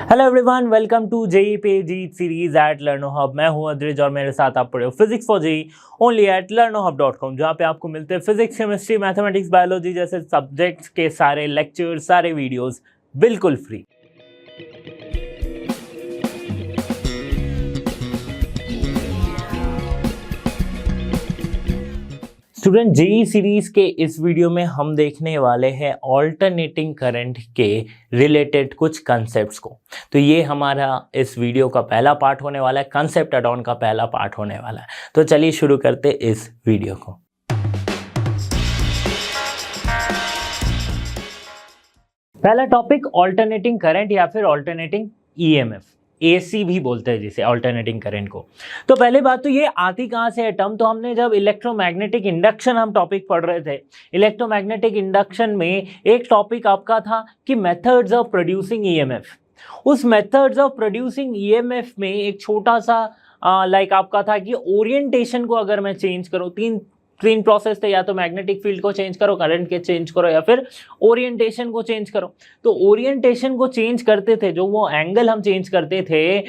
Hello everyone, welcome to JEE पे जीत series at Learnohub. मैं हूं अद्रिज और मेरे साथ आप पढ़े हो physics for JEE only at learnohub.com, जहां पे आपको मिलते हैं फिजिक्स, केमिस्ट्री, मैथमेटिक्स, बायोलॉजी जैसे सब्जेक्ट्स के सारे लेक्चर्स, सारे वीडियोस बिल्कुल फ्री। स्टूडेंट, जेई सीरीज के इस वीडियो में हम देखने वाले हैं ऑल्टरनेटिंग करंट के रिलेटेड कुछ कंसेप्ट्स को। तो ये हमारा इस वीडियो का पहला पार्ट होने वाला है, कंसेप्ट एड ऑन का पहला पार्ट होने वाला है। तो चलिए शुरू करते इस वीडियो को। पहला टॉपिक ऑल्टरनेटिंग करंट या फिर ऑल्टरनेटिंग ईएमएफ, एसी भी बोलते हैं जिसे ऑल्टरनेटिंग करंट को। तो पहले बात तो ये आती कहाँ से है टर्म, तो हमने जब इलेक्ट्रोमैग्नेटिक इंडक्शन हम टॉपिक पढ़ रहे थे, इलेक्ट्रोमैग्नेटिक इंडक्शन में एक टॉपिक आपका था कि मेथड्स ऑफ प्रोड्यूसिंग ईएमएफ। उस मेथड्स ऑफ प्रोड्यूसिंग ईएमएफ में एक छोटा सा आपका था कि ओरिएंटेशन को अगर मैं चेंज करूँ, तीन प्रोसेस थे, या तो मैग्नेटिक फील्ड को चेंज करो, करंट के चेंज करो, या फिर ओरिएंटेशन को चेंज करो। तो ओरिएंटेशन को चेंज करते थे, जो वो एंगल हम चेंज करते थे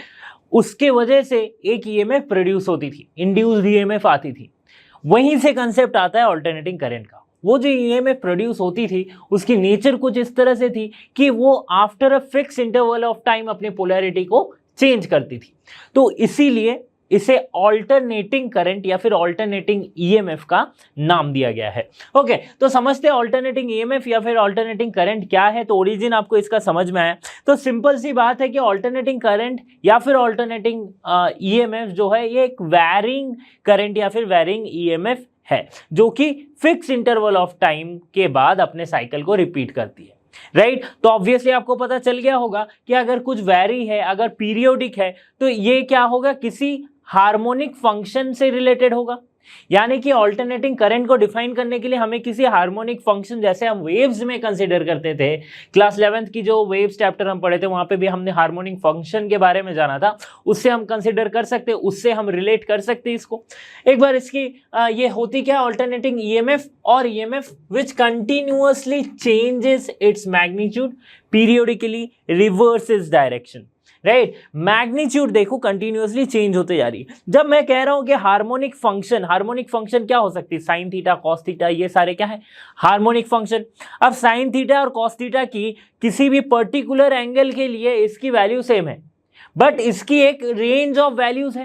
उसके वजह से एक ईएमएफ प्रोड्यूस होती थी, इंड्यूस्ड ईएमएफ आती थी। वहीं से कंसेप्ट आता है ऑल्टरनेटिंग करंट का। वो जो ईएमएफ प्रोड्यूस होती थी उसकी नेचर कुछ इस तरह से थी कि वो after a fix interval of time अपनी पोलैरिटी को चेंज करती थी। तो इसीलिए इसे ऑल्टरनेटिंग करंट या फिर ऑल्टरनेटिंग ईएमएफ का नाम दिया गया है। ओके, तो समझते हैं ऑल्टरनेटिंग ईएमएफ या फिर ऑल्टरनेटिंग करंट क्या है। तो ओरिजिन आपको इसका समझ में आया तो सिंपल सी बात है कि ऑल्टरनेटिंग करंट या फिर ऑल्टरनेटिंग ईएमएफ जो है ये एक वैरिंग करंट या फिर वैरिंग ईएमएफ है, जो कि फिक्स इंटरवल ऑफ टाइम के बाद अपने साइकिल को रिपीट करती है। राइट तो ऑब्वियसली आपको पता चल गया होगा कि अगर कुछ वैरी है, अगर पीरियोडिक है, तो ये क्या होगा, किसी हार्मोनिक फंक्शन से रिलेटेड होगा। यानी कि ऑल्टरनेटिंग करंट को डिफाइन करने के लिए हमें किसी हार्मोनिक फंक्शन, जैसे हम वेव्स में कंसीडर करते थे, क्लास 11th की जो वेव्स चैप्टर हम पढ़े थे वहां पे भी हमने हार्मोनिक फंक्शन के बारे में जाना था, उससे हम कंसीडर कर सकते, उससे हम रिलेट कर सकते इसको। एक बार इसकी ये होती क्या, ऑल्टरनेटिंग ईएमएफ और EMF which continuously changes its magnitude periodically reverses direction. Right magnitude देखो कंटिन्यूअसली चेंज होते जा रही है। जब मैं कह रहा हूं कि हार्मोनिक फंक्शन क्या हो सकती है, साइन थीटा, कॉस थीटा, ये सारे क्या है, हार्मोनिक फंक्शन। अब साइन थीटा और कॉस थीटा की किसी भी पर्टिकुलर एंगल के लिए इसकी वैल्यू सेम है, बट इसकी एक रेंज ऑफ वैल्यूज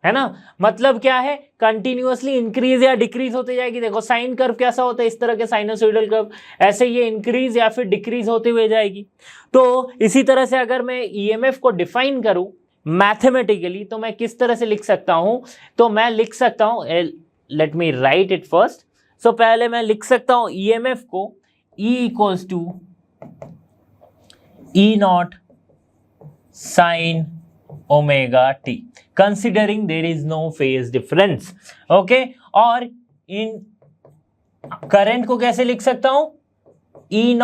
है ना। मतलब क्या है, कंटिन्यूअसली इंक्रीज या डिक्रीज होते जाएगी। देखो साइन कर्व कैसा होता है, इस तरह के साइनोसॉइडल कर्व, ऐसे ये इंक्रीज या फिर डिक्रीज होते हुए जाएगी। तो इसी तरह से अगर मैं ईएमएफ को डिफाइन करूं मैथमेटिकली तो मैं किस तरह से लिख सकता हूं, तो मैं लिख सकता हूं, let me write it first. So पहले मैं लिख सकता हूं ईएमएफ को E equals to E not sine omega t, considering there is no phase difference. Okay, और इन करंट को कैसे लिख सकता हूं, I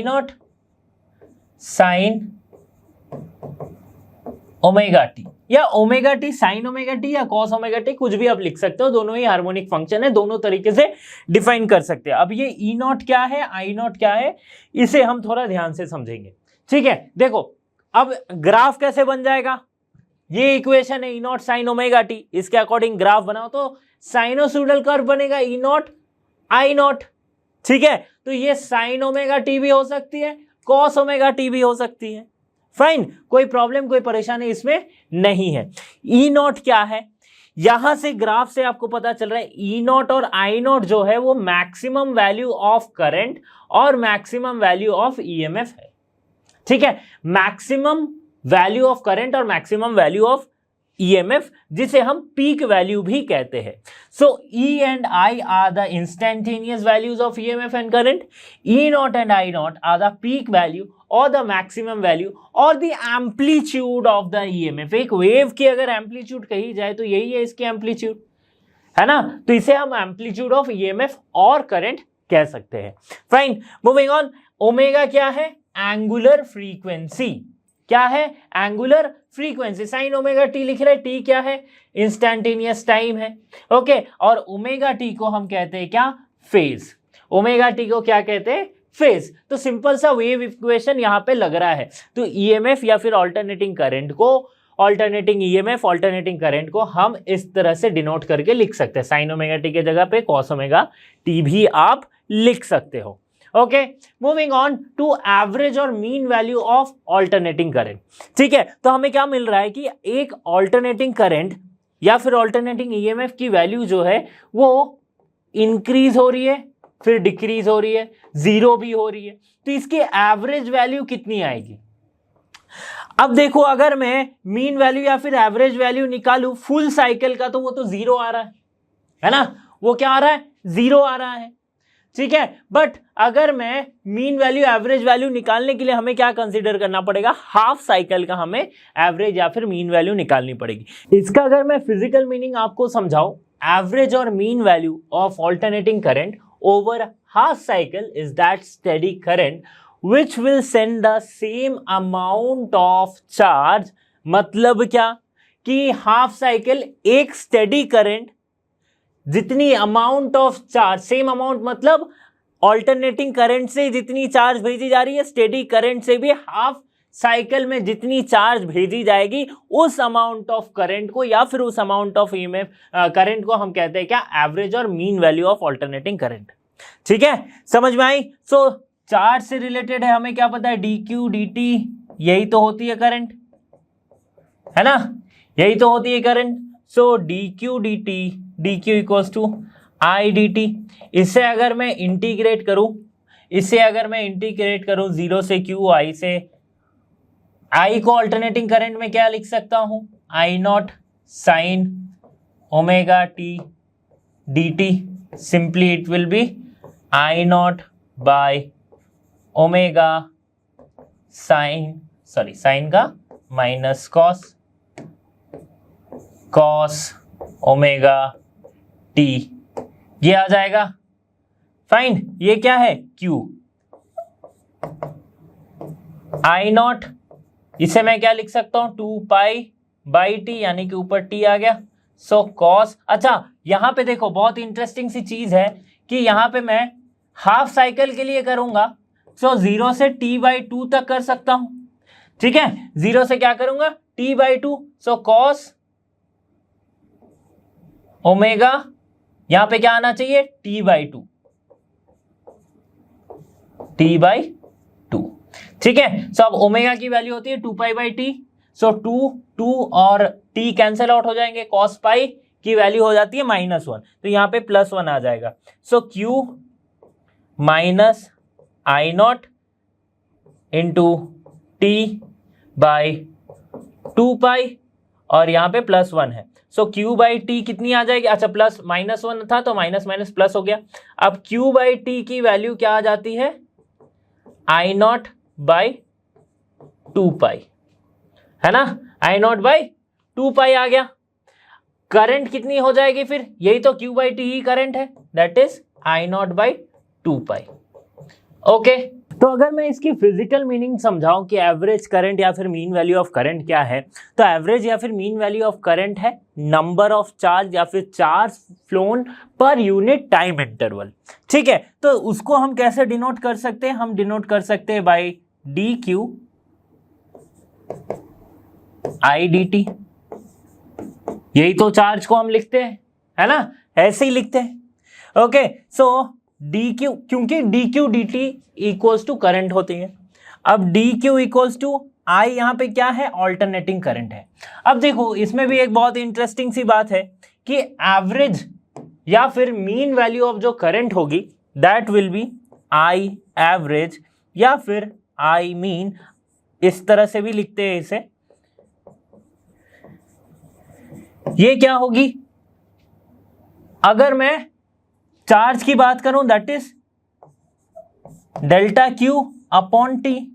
not sine omega t, या omega t sine omega t या कॉस ओमेगा टी, कुछ भी आप लिख सकते हो। दोनों ही हार्मोनिक फंक्शन है, दोनों तरीके से डिफाइन कर सकते हैं। अब ये E नॉट क्या है, I नॉट क्या है, इसे हम थोड़ा ध्यान से समझेंगे। ठीक है, देखो अब ग्राफ कैसे बन जाएगा, ये इक्वेशन है E not sine omega T, इसके अकॉर्डिंग ग्राफ बनाओ तो साइनोसॉइडल कर्व बनेगा E नॉट I नॉट। ठीक है, तो ये साइन ओमेगा टी भी हो सकती है, कॉस ओमेगा टी भी हो सकती है। फाइन, कोई प्रॉब्लम, कोई परेशानी इसमें नहीं है। E नॉट क्या है, यहां से ग्राफ से आपको पता चल रहा है E नॉट और I नॉट जो है वो मैक्सिमम वैल्यू ऑफ करंट और मैक्सिमम वैल्यू ऑफ ईएमएफ है। ठीक है, मैक्सिमम वैल्यू ऑफ करंट और मैक्सिमम वैल्यू ऑफ ईएमएफ, जिसे हम पीक वैल्यू भी कहते हैं। So E and I are the instantaneous values of EMF and current, E naught and I naught are the peak value और the maximum value और the amplitude of the EMF. एक wave की अगर amplitude कही जाए तो यही है इसकी एम्पलीट्यूड, है ना। तो इसे हम एम्पलीट्यूड ऑफ ईएमएफ और करंट कह सकते हैं। Fine, moving on. ओमेगा क्या है, एंगुलर फ्रीक्वेंसी। क्या है, angular frequency. Sign omega T लिख रहे, टी क्या है, इंस्टेंटेनियस टाइम है। ओके, और ओमेगा टी को हम कहते हैं क्या, फेज। ओमेगा टी को क्या कहते हैं, फेज। तो सिंपल सा वेव इक्वेशन यहाँ पे लग रहा है। तो ईएमएफ या फिर ऑल्टरनेटिंग करंट को, ऑल्टरनेटिंग ईएमएफ ऑल्टरनेटिंग करंट को हम इस तरह से डिनोट करके लिख सकते हैं। साइन ओमेगा टी के जगह पे कॉस ओमेगा टी भी आप लिख सकते हो। Okay, moving on to average और mean value of alternating current. ठीक है, तो हमें क्या मिल रहा है कि एक ऑल्टरनेटिंग करंट या फिर ऑल्टरनेटिंग ईएमएफ की वैल्यू जो है वो इंक्रीज हो रही है, फिर डिक्रीज हो रही है, जीरो भी हो रही है। तो इसकी एवरेज वैल्यू कितनी आएगी? अब देखो, अगर मैं मीन वैल्यू या फिर एवरेज वैल्यू निकालूं फुल साइकिल का, तो वो तो जीरो आ रहा है ना, वो क्या आ रहा है? जीरो आ रहा है। ठीक है, बट अगर मैं मीन वैल्यू एवरेज वैल्यू निकालने के लिए हमें क्या कंसीडर करना पड़ेगा? हाफ साइकिल का हमें एवरेज या फिर मीन वैल्यू निकालनी पड़ेगी। इसका अगर मैं फिजिकल मीनिंग आपको समझाऊं, एवरेज और mean value of alternating current over half cycle is that steady current which will send the same amount of charge। मतलब क्या कि हाफ साइकिल एक स्टेडी करंट जितनी amount of charge, same amount मतलब alternating current से जितनी charge भेजी जा रही है, स्टेडी करंट से भी हाफ साइकिल में जितनी चार्ज भेजी जाएगी, उस अमाउंट ऑफ करंट को या फिर उस अमाउंट ऑफ ईएमएफ करंट को हम कहते हैं क्या? एवरेज और mean value of alternating current. ठीक है, समझ में आई? सो चार्ज से रिलेटेड है, हमें क्या पता है? डी क्यू डी टी, यही तो होती है करंट, है ना, यही तो होती है current. So d q d t, d q equals to i d t. इससे अगर मैं इंटीग्रेट करूं, जीरो से क्यू, आई से, आई को ऑल्टरनेटिंग करंट में क्या लिख सकता हूं? I not sine omega t d t. Simply it will be I not by omega sine का माइनस कॉस ओमेगा टी, ये आ जाएगा। फाइन, ये क्या है? Q। आई नॉट, इसे मैं क्या लिख सकता हूं? 2 पाई बाई टी, यानी कि ऊपर टी आ गया। सो कॉस, अच्छा यहां पे देखो बहुत इंटरेस्टिंग सी चीज है कि यहां पे मैं हाफ साइकिल के लिए करूंगा, सो 0 से t/2 तक कर सकता हूं। ठीक है, 0 से क्या करूंगा? t/2। सो कॉस ओमेगा, यहां पे क्या आना चाहिए? t/2। ठीक है, सो अब ओमेगा की वैल्यू होती है 2π/t। सो 2 और t कैंसिल आउट हो जाएंगे, cos पाई की वैल्यू हो जाती है -1, तो यहां पे +1 आ जाएगा। सो q minus I not into t/2π, और यहाँ पे +1 है। सो q/t कितनी आ जाएगी? अच्छा, -1 था तो माइनस माइनस प्लस हो गया। अब q/t की वैल्यू क्या आ जाती है? आई नॉट बाई 2π, है ना, आई नॉट बाई 2π आ गया। करंट कितनी हो जाएगी फिर? यही तो q/t ही करंट है, that is I not by 2π। Okay, तो अगर मैं इसकी फिजिकल मीनिंग समझाऊं कि एवरेज करंट या फिर मीन वैल्यू ऑफ करंट क्या है, तो एवरेज या फिर मीन वैल्यू ऑफ करंट है नंबर ऑफ चार्ज या फिर charge phloem per unit time interval. ठीक है, तो उसको हम कैसे डिनोट कर सकते हैं? हम डिनोट कर सकते हैं by d q i d t. यही तो चार्ज को हम लिखते हैं, है ना, ऐसे ही लिखते हैं। ओके, सो डी क्यू, क्योंकि d q d t equals to current होती है। अब d q equals to i, यहाँ पे क्या है? ऑल्टरनेटिंग करंट है। अब देखो इसमें भी एक बहुत इंटरेस्टिंग सी बात है कि एवरेज या फिर मीन वैल्यू ऑफ जो करंट होगी that will be i average या फिर आई मीन, इस तरह से भी लिखते हैं इसे। ये क्या होगी? अगर मैं चार्ज की बात करूं that is delta q upon t,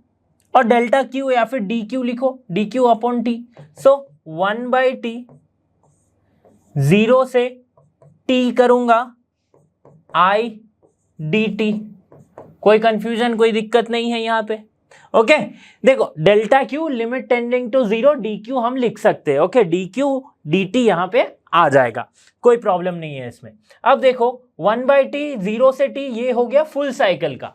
और डेल्टा क्यू या फिर डी क्यू लिखो, d q upon t. So 1/t, 0 से टी करूंगा आई डी टी। कोई कंफ्यूजन, कोई दिक्कत नहीं है यहाँ पे। ओके, देखो delta q limit tending to 0, d q हम लिख सकते हैं। Okay, d q d t यहाँ पे आ जाएगा, कोई प्रॉब्लम नहीं है इसमें। अब देखो 1/t 0 से t, ये हो गया फुल साइकिल का।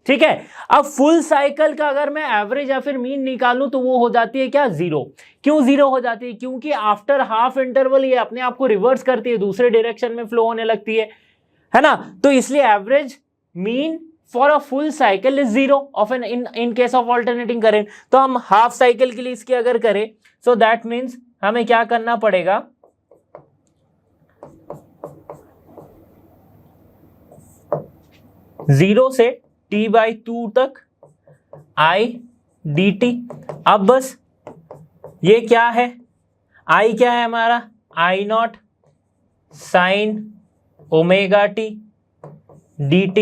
ठीक है। अब फुल साइकिल का अगर मैं एवरेज या फिर मीन निकालूं तो वो हो जाती है क्या, जीरो। क्यों जीरो हो जाती है, क्योंकि आफ्टर हाफ इंटरवल ये अपने आप को रिवर्स करती है, दूसरे डायरेक्शन में फ्लो होने लगती है ना। तो इसलिए average mean for a full cycle is zero of an in case of alternating current. तो हम हाफ साइकिल के लिए इसकी अगर करें, सो दैट मीन्स हमें क्या करना पड़ेगा, जीरो से t/2 तक i dt। अब बस ये क्या है, i क्या है हमारा, I0 sin omega t dt।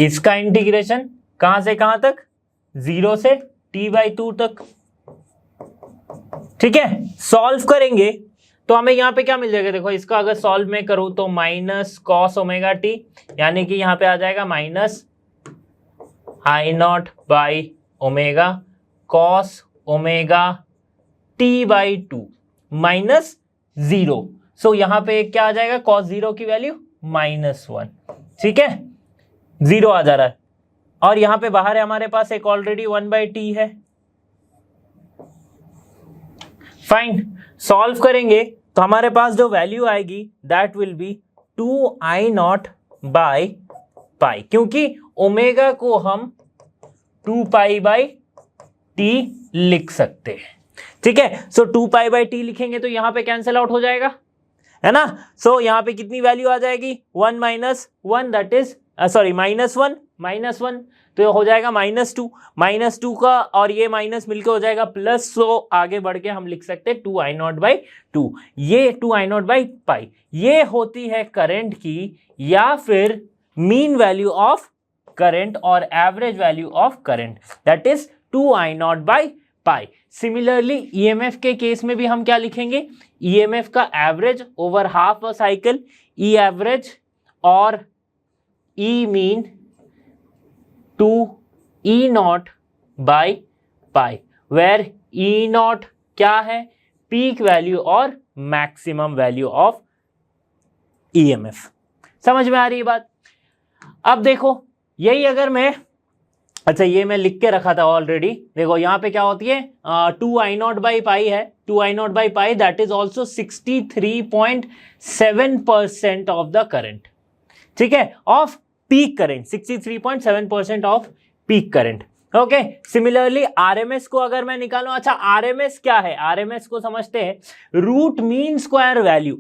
इसका इंटीग्रेशन कहां से कहां तक, 0 से t/2 तक। ठीक है, सॉल्व करेंगे तो हमें यहां पे क्या मिल जाएगा, देखो इसका अगर सॉल्व में करूं तो माइनस कॉस ओमेगा टी, यानी कि यहां पे आ जाएगा minus I0 by omega cos omega t/2 minus 0। सो यहां पे क्या आ जाएगा, कॉस 0 की वैल्यू -1। ठीक है, 0 आ जा रहा है, और यहां पे बाहर है हमारे पास एक ऑलरेडी 1/t है। फाइन, सॉल्व करेंगे तो हमारे पास जो वैल्यू आएगी that will B 2I0 by pi, क्योंकि ओमेगा को हम 2π/t लिख सकते हैं। ठीक है, सो 2π/t लिखेंगे तो यहां पे कैंसिल आउट हो जाएगा, है ना। सो यहां पे कितनी वैल्यू आ जाएगी, 1 - 1 दैट इज सॉरी -1 तो हो जाएगा -2 का, और ये माइनस मिलकर हो जाएगा प्लस। सो आगे बढ़ के हम लिख सकते हैं 2I0/2। ये 2I0/π ये होती है करंट की या फिर मीन वैल्यू ऑफ करंट और average value of current, that is 2I0/π। Similarly EMF के केस में भी हम क्या लिखेंगे, ईएमएफ का average over half a cycle, E average और E mean to E0/π, where E0 क्या है, पीक वैल्यू और मैक्सिमम वैल्यू ऑफ ईएमएफ। समझ में आ रही है बात। अब देखो यही अगर मैं, अच्छा ये मैं लिख के रखा था ऑलरेडी, देखो यहाँ पे क्या होती है 2I0/π है, 2I0/π that is also 63.7% of the current. ठीक है, off peak current, 63.7% off peak current. Okay, similarly RMS को अगर मैं निकालूं, अच्छा आरएमएस क्या है, आरएमएस को समझते हैं, रूट मीन स्क्वायर वैल्यू।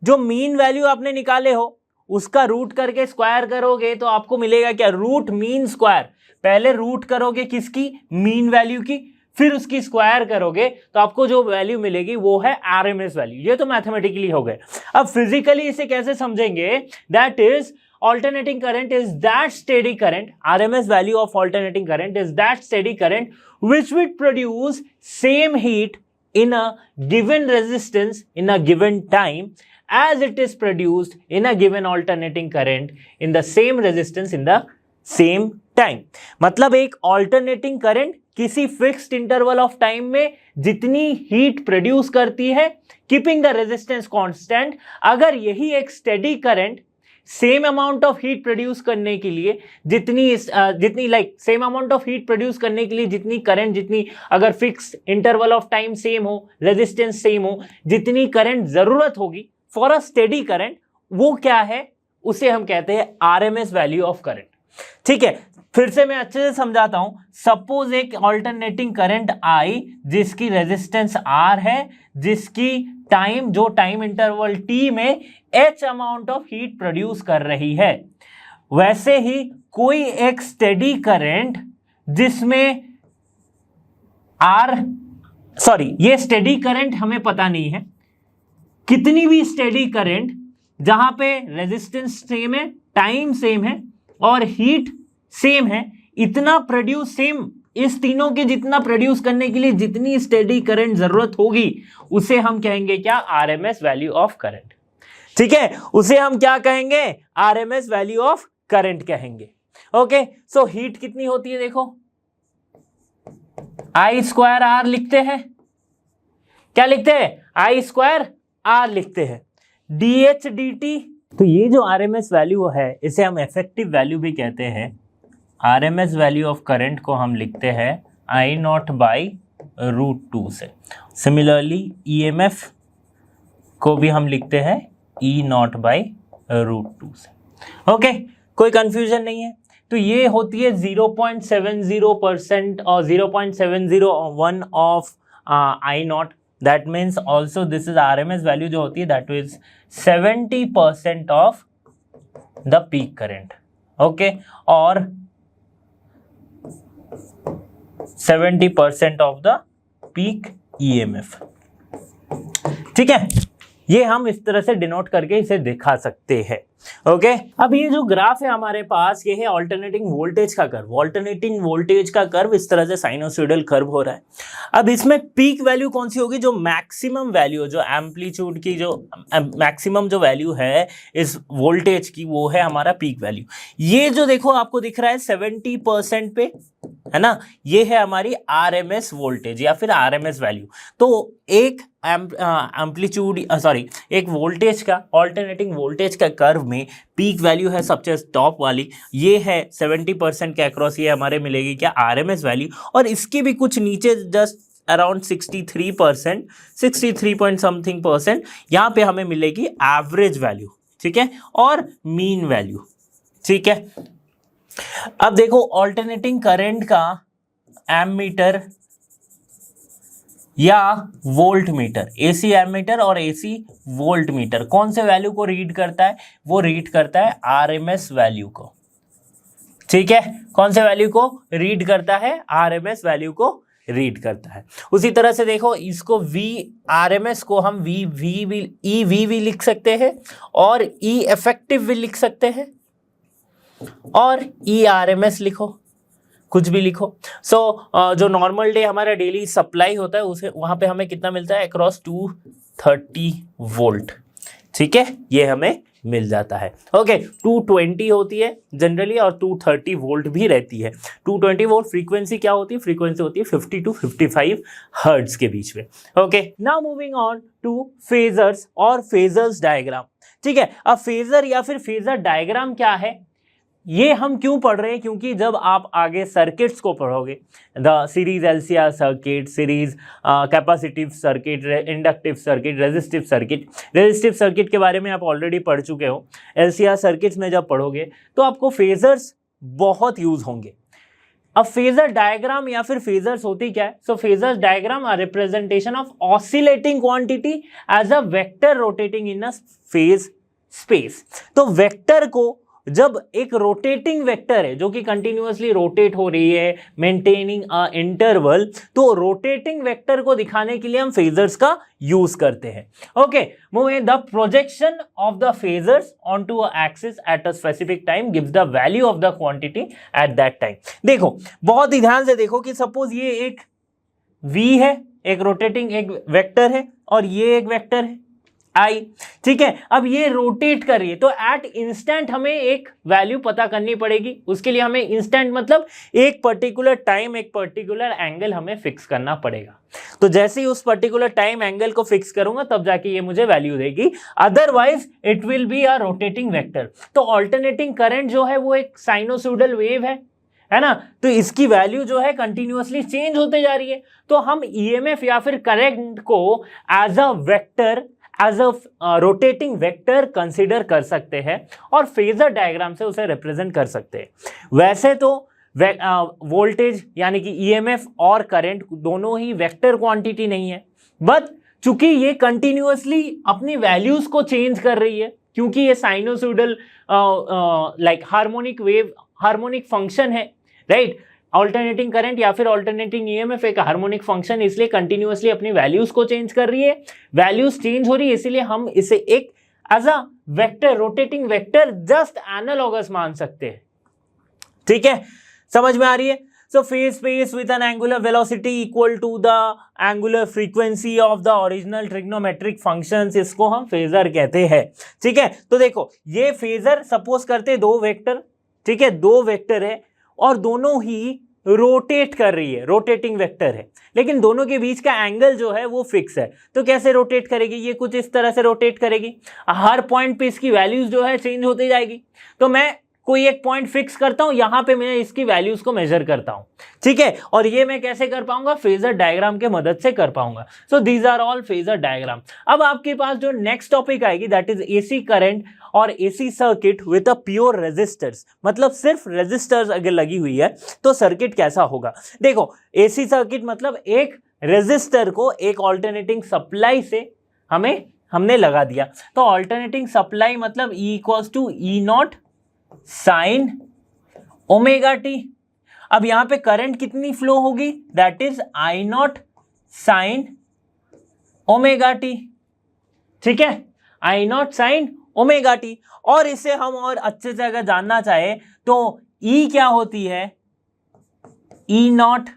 जो मीन वैल्यू आपने निकाले हो उसका रूट करके स्क्वायर करोगे तो आपको मिलेगा क्या, रूट मीन स्क्वायर। पहले रूट करोगे किसकी, मीन वैल्यू की, फिर उसकी स्क्वायर करोगे तो आपको जो वैल्यू मिलेगी वो है आरएमएस वैल्यू। ये तो मैथमेटिकली हो गए। अब फिजिकली इसे कैसे समझेंगे, that is alternating current is that steady current, RMS value of alternating current is that steady current which would produce same heat in a given resistance in a given time as it is produced in a given alternating current in the same resistance in the same time। मतलब एक alternating current किसी fixed interval of time में जितनी heat produce करती है keeping the resistance constant, अगर यही एक steady current same amount of heat produce करने के लिए जितनी like same amount of heat produce करने के लिए जितनी करंट, जितनी अगर fix interval of time same हो, रेजिस्टेंस सेम हो, जितनी करंट जरूरत होगी फॉर अ स्टेडी करंट, वो क्या है, उसे हम कहते हैं आरएमएस वैल्यू ऑफ करंट। ठीक है, फिर से मैं अच्छे से समझाता हूं। सपोज एक ऑल्टरनेटिंग करंट आई जिसकी रेजिस्टेंस आर है, जिसकी टाइम, जो टाइम इंटरवल टी में H amount of heat produce कर रही है। वैसे ही कोई एक स्टेडी करंट जिसमें ये स्टेडी करंट हमें पता नहीं है, कितनी भी स्टेडी करंट जहां पे रेजिस्टेंस सेम है, टाइम सेम है और हीट सेम है, इतना प्रोड्यूस सेम, इस तीनों के जितना प्रोड्यूस करने के लिए जितनी स्टेडी करंट जरूरत होगी उसे हम कहेंगे क्या, आरएमएस वैल्यू ऑफ करंट। ठीक है, उसे हम क्या कहेंगे, आरएमएस वैल्यू ऑफ करंट कहेंगे। ओके, सो हीट कितनी होती है, देखो I² R लिखते हैं, क्या लिखते हैं, I² आर लिखते हैं, डी एच डी टी। तो ये जो आरएमएस वैल्यू है इसे हम इफेक्टिव वैल्यू भी कहते हैं। आरएमएस वैल्यू ऑफ करंट को हम लिखते हैं आई नॉट बाई √2 से। सिमिलरली ईएमएफ को भी हम लिखते हैं ई नॉट बाई √2 से। ओके, कोई कंफ्यूजन नहीं है। तो ये होती है 0.70% और 0.701 of I not. That means also this is RMS value जो होती है that is 70% of the peak current. Okay, और 70% ऑफ द पीक ईएमएफ। ठीक है, ये हम इस तरह से डिनोट करके इसे दिखा सकते हैं। ओके, अब ये जो ग्राफ है हमारे पास, ये है ऑल्टरनेटिंग वोल्टेज का कर्व। ऑल्टरनेटिंग वोल्टेज का कर्व इस तरह से साइनोसॉइडल कर्व हो रहा है। अब इसमें पीक वैल्यू कौन सी होगी? जो मैक्सिमम वैल्यू, जो एम्पलीट्यूड की जो मैक्सिमम जो वैल्यू है इस वोल्टेज की, वो है हमारा पीक वैल्यू। ये जो देखो आपको दिख रहा है 70% पे, है ना, ये है हमारी आरएमएस वोल्टेज या फिर आरएमएस वैल्यू। तो एक एम्पलीट्यूड एक वोल्टेज का, ऑल्टरनेटिंग वोल्टेज का कर्व में पीक वैल्यू है सबसे टॉप वाली, ये है 70% के अक्रॉस, ये हमारे मिलेगी क्या? RMS value. और इसके भी कुछ नीचे जस्ट अराउंड 63%, 63 पॉइंट समथिंग %, यहाँ पे हमें मिलेगी एवरेज वैल्यू। ठीक है, और मीन वैल्यू। ठीक है, अब देखो ऑल्टरनेटिंग करंट का एमीटर या वोल्ट मीटर, एसी एमीटर और एसी वोल्ट मीटर कौन से वैल्यू को रीड करता है? वो रीड करता है आरएमएस वैल्यू को। ठीक है, कौन से वैल्यू को रीड करता है? आरएमएस वैल्यू को रीड करता है। उसी तरह से देखो, इसको वी आरएमएस को हम वी भी लिख सकते हैं और ई इफेक्टिव भी लिख सकते हैं और ई आरएमएस लिखो, कुछ भी लिखो। जो नॉर्मल डे हमारा डेली सप्लाई होता है उसे वहां पे हमें कितना मिलता है? Across 230 volt. ठीक है, ये हमें मिल जाता है। ओके, 220 होती है जनरली और 230 वोल्ट भी रहती है। 220 वोल्ट फ्रीक्वेंसी क्या होती है? फ्रीक्वेंसी होती है 50 to 55 हर्ट्ज के बीच में। Okay, now moving on to phasors और फेजर्स डायग्राम। ठीक है, अब फेजर या फिर फेजर डायग्राम क्या है, ये हम क्यों पढ़ रहे हैं? क्योंकि जब आप आगे सर्किट्स को पढ़ोगे, the series LCR circuit, series capacitive circuit, inductive circuit, resistive circuit के बारे में आप ऑलरेडी पढ़ चुके हो। एलसीआर सर्किट्स में जब पढ़ोगे तो आपको फेजर्स बहुत यूज होंगे। अब फेजर डायग्राम या फिर फेजर्स होती क्या है? So phasors diagram are representation of oscillating quantity as a vector rotating in a phase space. तो वेक्टर को, जब एक रोटेटिंग वेक्टर है जो कि कंटिन्यूअसली रोटेट हो रही है मेंटेनिंग अ इंटरवल, तो रोटेटिंग वेक्टर को दिखाने के लिए हम फेजर्स का यूज करते हैं। Okay, moving the projection of the phasors onto a axis at a specific time gives the value of the quantity at that time. देखो, बहुत ही ध्यान से देखो कि सपोज ये एक V है, एक रोटेटिंग एक वेक्टर है, और ये एक वेक्टर है आई। ठीक है, अब ये रोटेट कर रही है, तो एट इंस्टेंट हमें एक वैल्यू पता करनी पड़ेगी। उसके लिए हमें इंस्टेंट मतलब एक पर्टिकुलर टाइम, एक पर्टिकुलर एंगल हमें फिक्स करना पड़ेगा। तो जैसे ही उस पर्टिकुलर टाइम एंगल को फिक्स करूंगा तब जाके ये मुझे वैल्यू देगी, otherwise it will be a rotating vector. तो ऑल्टरनेटिंग करंट जो है वो एक साइनोसॉइडल वेव है ना, तो इसकी वैल्यू जो है कंटिन्यूअसली चेंज होते जा रही है। तो हम ईएमएफ या फिर करंट को as a vector, as a rotating vector consider कर सकते हैं और फेजर डायग्राम से उसे रिप्रेजेंट कर सकते हैं। वैसे तो वोल्टेज यानी कि ईएमएफ और करंट दोनों ही वेक्टर क्वांटिटी नहीं है, बट चूंकि ये कंटिन्यूअसली अपनी वैल्यूज को चेंज कर रही है, क्योंकि ये sinusoidal like harmonic wave, harmonic function है, राइट। ऑल्टरनेटिंग करंट या फिर ऑल्टरनेटिंग ईएमएफ एक हार्मोनिक फंक्शन, इसलिए कंटिन्यूअसली अपनी वैल्यूज को चेंज कर रही है। वैल्यूज चेंज हो रही है, इसीलिए हम इसे एक as a vector, rotating vector just analogous मान सकते हैं। ठीक है, समझ में आ रही है? So phase space with an angular velocity equal to the angular frequency of the original trigonometric functions, इसको हम फेजर कहते हैं। ठीक है, तो देखो ये फेजर सपोज करते दो वेक्टर, ठीक है, दो वेक्टर है और दोनों ही रोटेट कर रही है, रोटेटिंग वेक्टर है, लेकिन दोनों के बीच का एंगल जो है वो फिक्स है। तो कैसे रोटेट करेगी? ये कुछ इस तरह से रोटेट करेगी, हर पॉइंट पे इसकी वैल्यूज जो है चेंज होती जाएगी। तो मैं कोई एक पॉइंट फिक्स करता हूं, यहां पे मैं इसकी वैल्यूज को मेजर करता हूं, ठीक है। और ये मैं कैसे कर पाऊंगा? फेजर डायग्राम के मदद से कर पाऊंगा। So these are all phasor diagram. अब आपके पास जो नेक्स्ट टॉपिक आएगी दैट इज एसी करंट और AC circuit with a pure resistors, मतलब सिर्फ रेजिस्टर्स अगर लगी हुई है तो सर्किट कैसा होगा। देखो, एसी सर्किट मतलब एक रेजिस्टर को एक ऑल्टरनेटिंग सप्लाई से हमने लगा दिया। तो ऑल्टरनेटिंग सप्लाई मतलब E equals to E nought sine omega T. अब यहां पे करंट कितनी फ्लो होगी? That is I not sine omega T, ठीक है, I not sine omega T. और इसे हम और अच्छे से अगर जानना चाहे तो ई क्या होती है? ई नॉट,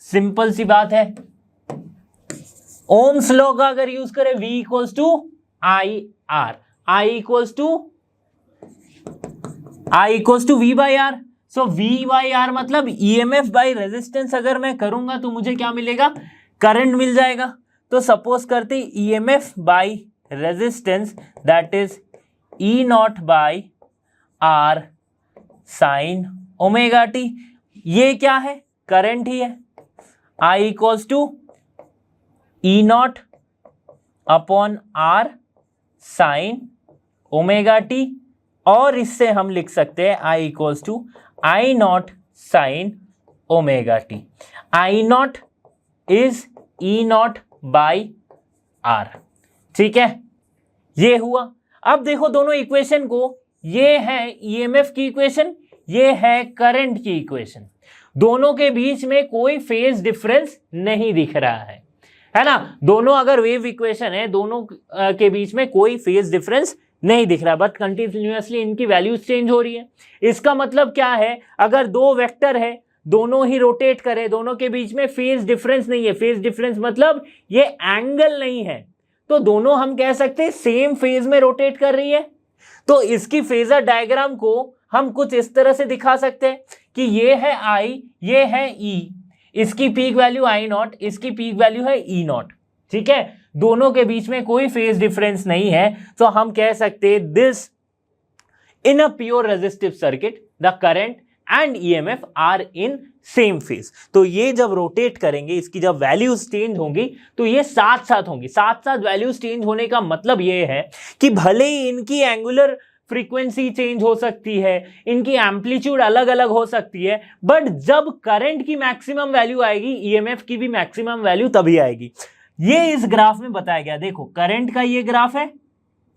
सिंपल सी बात है, ओम्स लॉ का अगर यूज करें V equals to I R, I equals to V by R. So V by R मतलब EMF बाई रेजिस्टेंस अगर मैं करूंगा तो मुझे क्या मिलेगा? करंट मिल जाएगा। तो सपोज करते EMF by resistance that is E nought by R sine omega T. ये क्या है? करंट ही है। I equals to E nought upon R sine omega T, और इससे हम लिख सकते हैं I equals to I not sine omega T. I nought is E not by R, ठीक है, ये हुआ। अब देखो दोनों इक्वेशन को, ये है EMF की इक्वेशन, ये है करंट की इक्वेशन, दोनों के बीच में कोई फेज डिफरेंस नहीं दिख रहा है ना। दोनों अगर वेव इक्वेशन है, दोनों के बीच में कोई फेज डिफरेंस नहीं दिख रहा, बट कंटिन्यूअसली इनकी वैल्यूज चेंज हो रही है। इसका मतलब क्या है? अगर दो वेक्टर है, दोनों ही रोटेट करे, दोनों के बीच में फेज डिफरेंस नहीं है, फेज डिफरेंस मतलब ये एंगल नहीं है, तो दोनों हम कह सकते हैं सेम फेज में रोटेट कर रही है। तो इसकी फेजर डायग्राम को हम कुछ इस तरह से दिखा सकते हैं कि ये है I, ये है E, इसकी पीक वैल्यू आई नॉट, इसकी पीक वैल्यू है ई नॉट, ठीक है, दोनों के बीच में कोई फेज डिफरेंस नहीं है। तो हम कह सकते हैं this in a pure resistive circuit the current and EMF are in same phase. तो ये जब रोटेट करेंगे, इसकी जब वैल्यूज चेंज होंगी तो ये साथ साथ होंगी। साथ साथ वैल्यूज चेंज होने का मतलब ये है कि भले ही इनकी एंगुलर फ्रीक्वेंसी चेंज हो सकती है, इनकी एम्पलीट्यूड अलग अलग हो सकती है, बट जब करंट की मैक्सिमम वैल्यू आएगी, EMF की भी मैक्सिमम वैल्यू तभी आएगी। ये इस ग्राफ में बताया गया। देखो करंट का ये ग्राफ है,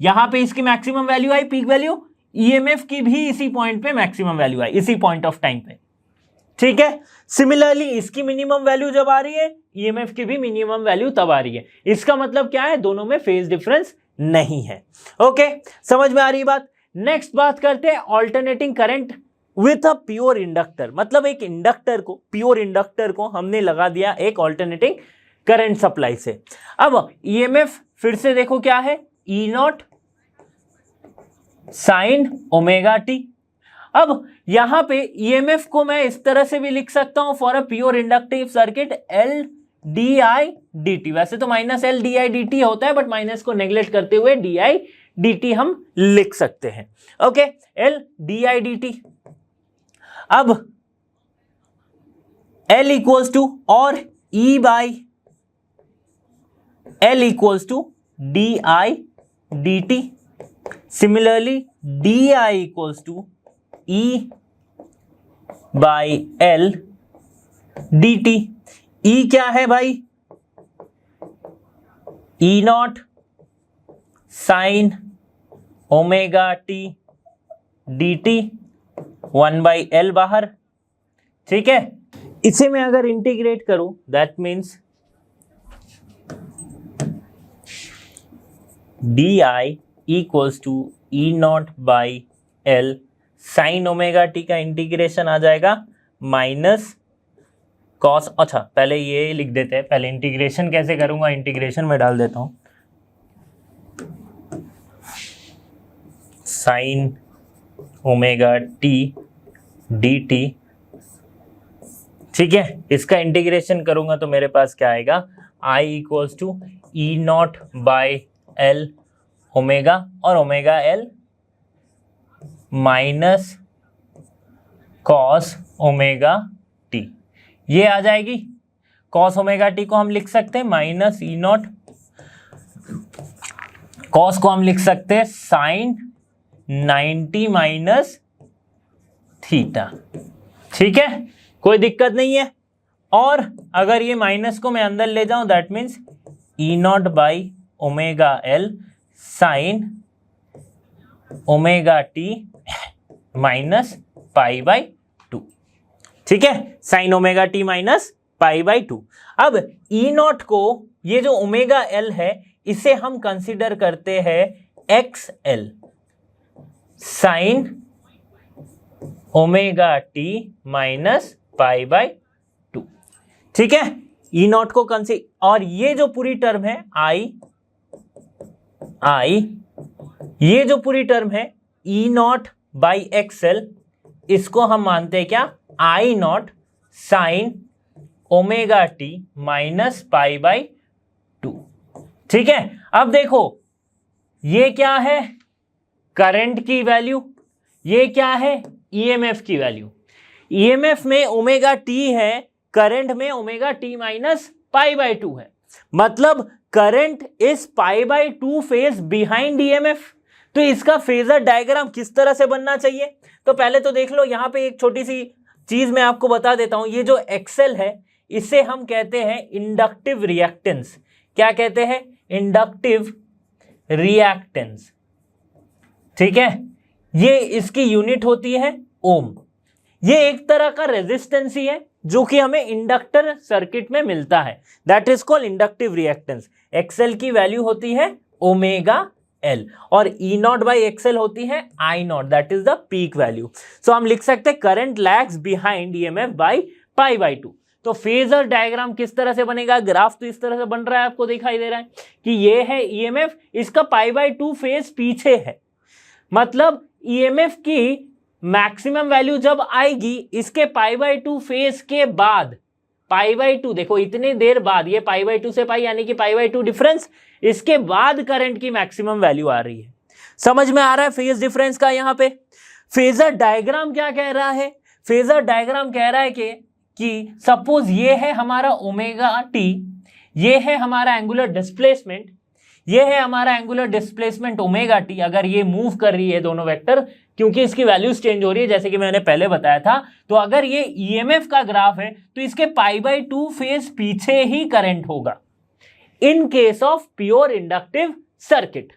यहां पे इसकी मैक्सिमम वैल्यू आई, पीक वैल्यू, EMF की भी इसी पॉइंट पे मैक्सिमम वैल्यू आई, इसी पॉइंट ऑफ टाइम पे, ठीक है। सिमिलरली इसकी मिनिमम वैल्यू जब आ रही है, EMF की भी मिनिमम वैल्यू तब आ रही है। इसका मतलब क्या है? दोनों में फेज डिफरेंस नहीं है। ओके, समझ में आ रही बात। नेक्स्ट बात करते हैं alternating current with a pure inductor, मतलब एक इंडक्टर को, प्योर इंडक्टर को हमने लगा दिया एक ऑल्टरनेटिंग करंट सप्लाई से। अब EMF फिर से देखो क्या है? E nought sine omega T. अब यहां पे EMF को मैं इस तरह से भी लिख सकता हूं for a pure inductive circuit L di dt। वैसे तो माइनस L di dt होता है, बट माइनस को नेग्लेक्ट करते हुए di dt हम लिख सकते हैं। Okay, L di dt। अब L इक्वल्स टू और E by L equals to di dt। Similarly di equals to E by L dt। E क्या है भाई? E not sine omega T dt, 1 by L बाहर, ठीक है। इसे मैं अगर इंटीग्रेट करूं that means di equals to E nought by L sine omega T का इंटीग्रेशन आ जाएगा माइनस कॉस। अच्छा, पहले ये लिख देते हैं, पहले इंटीग्रेशन कैसे करूंगा, इंटीग्रेशन में डाल देता हूं साइन ओमेगा टी dt ठीक है, इसका इंटीग्रेशन करूंगा तो मेरे पास क्या आएगा, I equals to E not by L omega, और omega L minus cos omega T, ये आ जाएगी। कॉस ओमेगा टी को हम लिख सकते हैं माइनस ई नॉट, कॉस को हम लिख सकते हैं साइन 90 माइनस थीटा। ठीक है, कोई दिक्कत नहीं है। और अगर ये माइनस को मैं अंदर ले जाऊं that means E not by omega L sine omega t minus pi by 2। ठीक है, sign omega t minus pi by 2। अब ई नॉट को, ये जो ओमेगा एल है, इसे हम कंसीडर करते हैं x L sine omega t minus pi by 2। ठीक है, ई नॉट को और ये जो पूरी टर्म है आई, ये जो पूरी टर्म है E not by X L, इसको हम मानते हैं क्या, I not sine omega t minus pi by 2। ठीक है, अब देखो ये क्या है, करंट की वैल्यू, ये क्या है, ईएमएफ की वैल्यू। ईएमएफ में ओमेगा टी है, करंट में omega t minus pi by 2 है, मतलब current is pi by 2 phase behind EMF. तो इसका फेजर डायग्राम किस तरह से बनना चाहिए, तो पहले तो देख लो, यहां पे एक छोटी सी चीज मैं आपको बता देता हूं। ये जो एक्सेल है इसे हम कहते हैं इंडक्टिव रिएक्टेंस। क्या कहते हैं, इंडक्टिव रिएक्टेंस। ठीक है, ये इसकी यूनिट होती है ओम। ये एक तरह का रेजिस्टेंस ही है जो कि हमें इंडक्टर सर्किट में मिलता है, that is called inductive reactance. XL की वैल्यू होती है ओमेगा एल और ई नॉट बाई एक्सएल होती है I not, that is the peak value. So हम लिख सकते हैं current lags behind EMF by pi by 2। तो फेजर डायग्राम किस तरह से बनेगा, ग्राफ तो इस तरह से बन रहा है, आपको दिखाई दे रहा है कि ये है ईएमएफ, इसका पाई बाई 2 फेज पीछे है, मतलब ईएमएफ की मैक्सिमम वैल्यू जब आएगी इसके पाई बाई 2 फेज के बाद, पाई बाई 2 देखो इतनी देर बाद, ये पाई बाई 2 से पाई यानी कि पाई बाई 2 डिफरेंस, इसके बाद करंट की मैक्सिमम वैल्यू आ रही है। समझ में आ रहा है फेज डिफरेंस का। यहां पे फेजर डायग्राम क्या कह रहा है, फेजर डायग्राम कह रहा है कि सपोज ये है हमारा ओमेगा टी, ये है हमारा एंगुलर डिस्प्लेसमेंट, ये है हमारा एंगुलर डिस्प्लेसमेंट ओमेगा टी। अगर ये मूव कर रही है दोनों वेक्टर, क्योंकि इसकी वैल्यूज चेंज हो रही है जैसे कि मैंने पहले बताया था, तो अगर ये ईएमएफ का ग्राफ है तो इसके पाई बाई 2 फेज पीछे ही करंट होगा इन case of pure inductive circuit.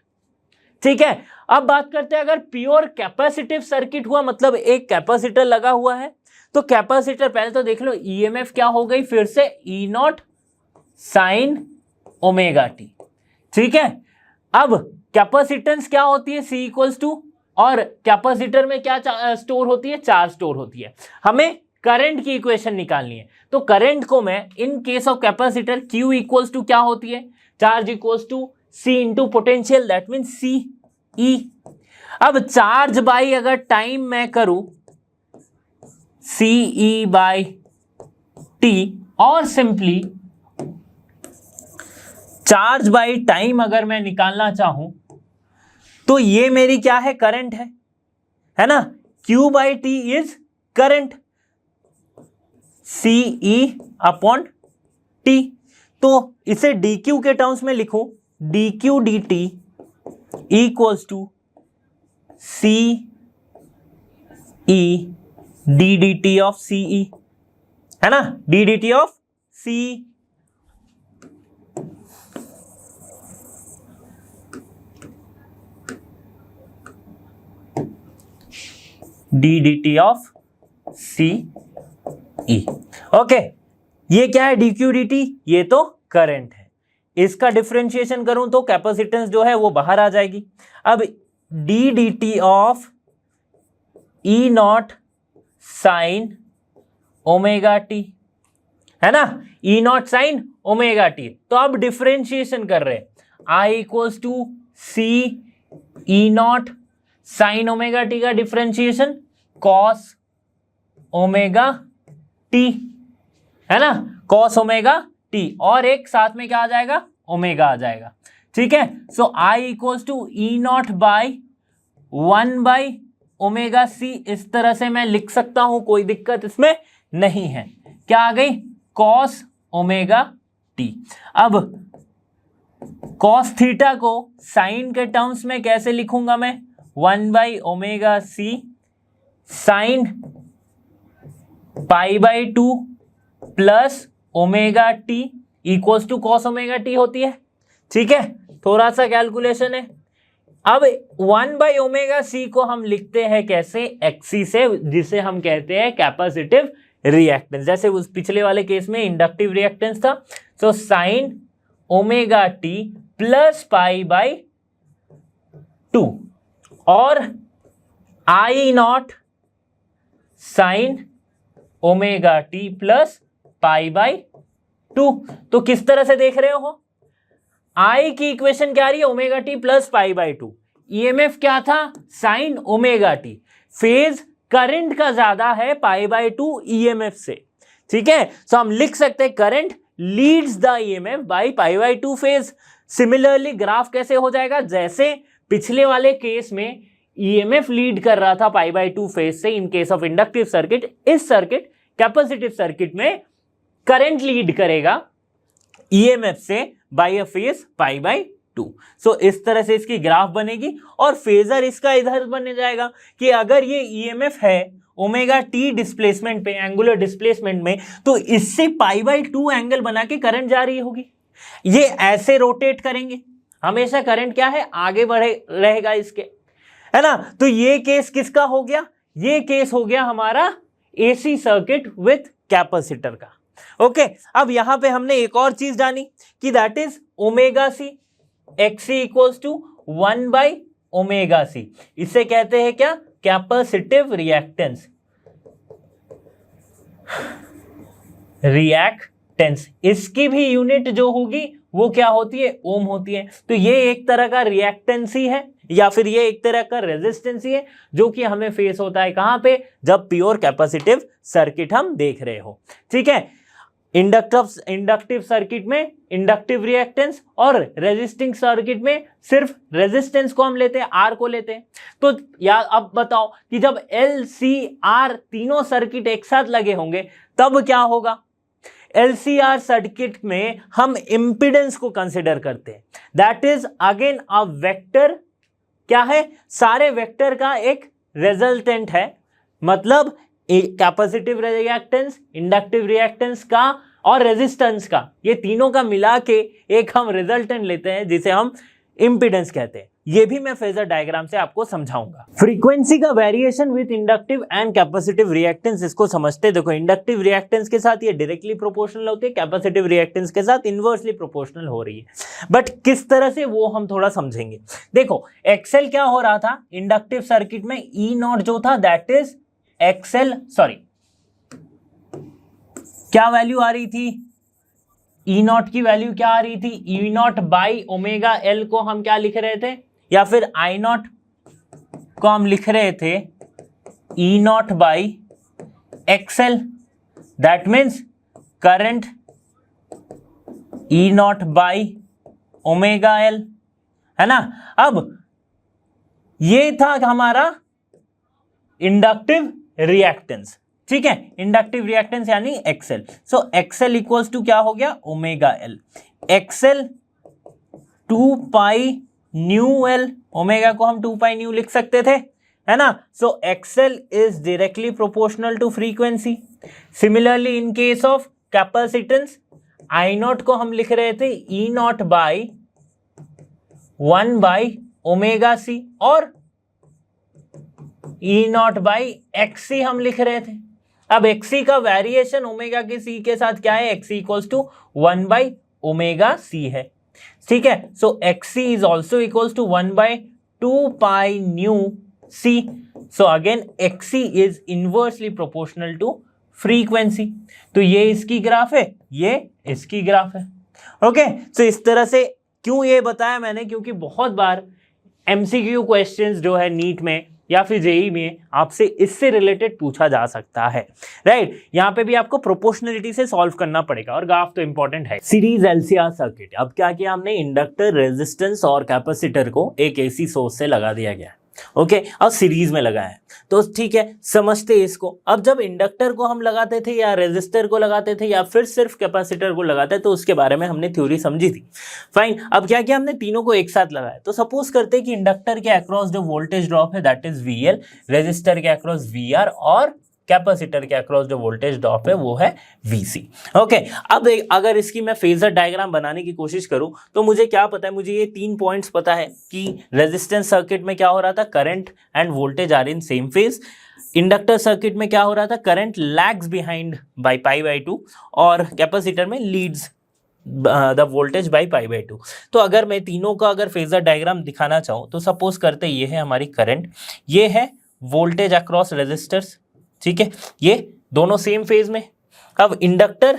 ठीक है, अब बात करते हैं अगर प्योर कैपेसिटिव सर्किट हुआ, मतलब एक कैपेसिटर लगा हुआ है, तो कैपेसिटर पहले तो देख लो ईएमएफ क्या हो गई फिर से, ई नॉट साइन ओमेगा टी। ठीक है, अब कैपेसिटेंस क्या होती है, सी इक्वल्स टू, और कैपेसिटर में क्या स्टोर होती है, चार्ज स्टोर होती है। हमें करंट की इक्वेशन निकालनी है, तो करंट को मैं in case of capacitor Q equals to क्या होती है, charge equals to C into potential, that mean C E। अब चार्ज बाई अगर टाइम मैं करूं C E बाई T, और सिंपली चार्ज बाई टाइम अगर मैं निकालना चाहूं तो ये मेरी क्या है, करंट है ना। Q by T is current, CE upon T। तो इसे dQ के टर्म्स में लिखूं, dQ dt equals to CE ddt of CE, है ना, ddt of CE। ddt of CE। Okay, ये क्या है, dq dt, ये तो करंट है। इसका डिफरेंशिएशन करूं तो कैपेसिटेंस जो है वो बाहर आ जाएगी। अब ddt of E nought sine omega T, है ना, E nought sine omega T. तो अब डिफरेंशिएशन कर रहे हैं, I equals to C E nought sine omega T का डिफरेंशिएशन कॉस ओमेगा टी। है ना, cos ओमेगा t, और एक साथ में क्या आ जाएगा, ओमेगा आ जाएगा, ठीक है। So I equals to E not by 1/ωc, इस तरह से मैं लिख सकता हूं, कोई दिक्कत इसमें नहीं है। क्या आ गई, cos ओमेगा t। अब cos थीटा को साइन के टर्म्स में कैसे लिखूंगा मैं, 1/ωc sine π/2 plus omega t equals to cos omega t होती है, ठीक है। थोड़ा सा कैलकुलेशन है। अब 1/ωc को हम लिखते हैं कैसे, XC से, जिसे हम कहते हैं कैपेसिटिव रिएक्टेंस, जैसे उस पिछले वाले केस में इंडक्टिव रिएक्टेंस था। So sine omega t plus π/2 और I not sine omega t plus π/2। तो किस तरह से देख रहे हो, आई की इक्वेशन क्या आ रही है, ओमेगा टी प्लस π/2, ईएमएफ क्या था, sign omega T, phase current का ज्यादा है π/2 ईएमएफ से, ठीक है। सो हम लिख सकते हैं current leads the EMF by π/2 phase. Similarly graph कैसे हो जाएगा, जैसे पिछले वाले केस में ईएमएफ लीड कर रहा था π/2 फेज से इन केस ऑफ इंडक्टिव सर्किट, इस सर्किट कैपेसिटिव सर्किट में करंट लीड करेगा ईएमएफ से बाय अ फेज π/2। सो इस तरह से इसकी ग्राफ बनेगी और फेजर इसका इधर बन जाएगा कि अगर ये ईएमएफ है ओमेगा टी डिस्प्लेसमेंट पे, एंगुलर डिस्प्लेसमेंट में, तो इससे π/2 एंगल बना के करंट जा रही होगी। ये ऐसे रोटेट करेंगे, हमेशा करंट क्या है, आगे बढ़े रहेगा इसके, है ना। तो ये केस किसका हो गया, ये केस हो गया हमारा एसी सर्किट विथ कैपेसिटर का। ओके, अब यहां पे हमने एक और चीज जानी कि that is omega C, XC equals to 1/ωc, इसे कहते हैं क्या, कैपेसिटिव रिएक्टेंस, रिएक्टेंस। इसकी भी यूनिट जो होगी वो क्या होती है, ओम होती है। तो ये एक तरह का रिएक्टेंस ही है या फिर ये एक तरह का रेजिस्टेंस ही है, जो कि हमें फेस होता है कहां पे, जब प्योर कैपेसिटिव सर्किट हम देख रहे हो, ठीक है। इंडक्टिव सर्किट में इंडक्टिव रिएक्टेंस और रेजिस्टिंग सर्किट में सिर्फ रेजिस्टेंस को हम लेते हैं, आर को लेते हैं। तो यार अब बताओ कि जब एल सी आर तीनों सर्किट एक साथ लगे होंगे तब क्या होगा, एलसीआर सर्किट में हम इंपीडेंस को कंसिडर करते हैं, that is again a vector, क्या है, सारे वेक्टर का एक रिजल्टेंट है, मतलब कैपेसिटिव रिएक्टेंस, इंडक्टिव रिएक्टेंस का और रेजिस्टेंस का, ये तीनों का मिला के एक हम रिजल्टेंट लेते हैं जिसे हम इंपीडेंस कहते हैं। ये भी मैं फेजर डायग्राम से आपको समझाऊंगा। फ्रीक्वेंसी का variation with inductive and capacitive reactance, इसको समझते, देखो इंडक्टिव रिएक्टेंस के साथ ये डायरेक्टली प्रोपोर्शनल होती है, कैपेसिटिव रिएक्टेंस के साथ इनवर्सली प्रोपोर्शनल हो रही है, बट किस तरह से वो हम थोड़ा समझेंगे। देखो एक्सएल क्या हो रहा था इंडक्टिव सर्किट में, ई नॉट जो था दैट इज एक्सएल, सॉरी क्या वैल्यू आ रही थी, ई नॉट की वैल्यू क्या आ रही थी, ई नॉट बाई ओमेगा एल को हम क्या लिख रहे थे, या फिर आई नॉट को हम लिख रहे थे E not by XL, that means current E not by omega L, है ना। अब ये था हमारा इंडक्टिव रिएक्टेंस, ठीक है, इंडक्टिव रिएक्टेंस यानी XL. So XL equals to क्या हो गया, omega L, XL 2 pi nu L, omega को हम 2 पाई न्यू लिख सकते थे, है ना। So XL is directly proportional to frequency. Similarly in case of capacitance, I not को हम लिख रहे थे ई नॉट बाई 1/ωc और ई नॉट बाई एक्सी हम लिख रहे थे। अब एक्सी का वेरिएशन ओमेगा के सी के साथ क्या है, एक्सी इक्वल्स टू 1/ωc है, ठीक है। So XC is also equals to 1/2 pi nu C. So again XC is inversely proportional to frequency. तो ये इसकी ग्राफ है, ये इसकी ग्राफ है। ओके, सो इस तरह से क्यों ये बताया मैंने, क्योंकि बहुत बार एमसीक्यू क्वेश्चंस जो है नीट में या फिर जेई में आपसे इससे रिलेटेड पूछा जा सकता है, राइट। यहाँ पे भी आपको प्रोपोर्शनलिटी से सॉल्व करना पड़ेगा और ग्राफ तो इंपॉर्टेंट है। सीरीज एलसीआर सर्किट, अब क्या किया हमने, इंडक्टर, रेजिस्टेंस और कैपेसिटर को एक एसी सोर्स से लगा दिया गया, ओके, और सीरीज में लगाया है, तो ठीक है, समझते इसको। अब जब इंडक्टर को हम लगाते थे या रेजिस्टर को लगाते थे या फिर सिर्फ कैपेसिटर को लगाते, तो उसके बारे में हमने थ्योरी समझी थी, फाइन। अब क्या किया हमने, तीनों को एक साथ लगाया। तो सपोज करते हैं कि इंडक्टर के अक्रॉस जो वोल्टेज ड्रॉप है दैट इज VL, रेजिस्टर के अक्रॉस VR और कैपेसिटर के अक्रॉस जो वोल्टेज ड्रॉप है वो है VC, ओके। अब अगर इसकी मैं फेजर डायग्राम बनाने की कोशिश करूं तो मुझे क्या पता है, मुझे ये 3 पॉइंट्स पता है कि रेजिस्टेंस सर्किट में क्या हो रहा था, current and voltage are in same phase. Inductor circuit में क्या हो रहा था, करंट लैग्स बिहाइंड बाय π/2 और कैपेसिटर में लीड्स द वोल्टेज बाय π/2। तो अगर मैं तीनों का अगर फेजर डायग्राम दिखाना चाहूँ तो सपोज करते ये है हमारी करंट, ये है वोल्टेज अक्रॉस रेजिस्टर्स, ठीक है, ये दोनों सेम फेज में। अब इंडक्टर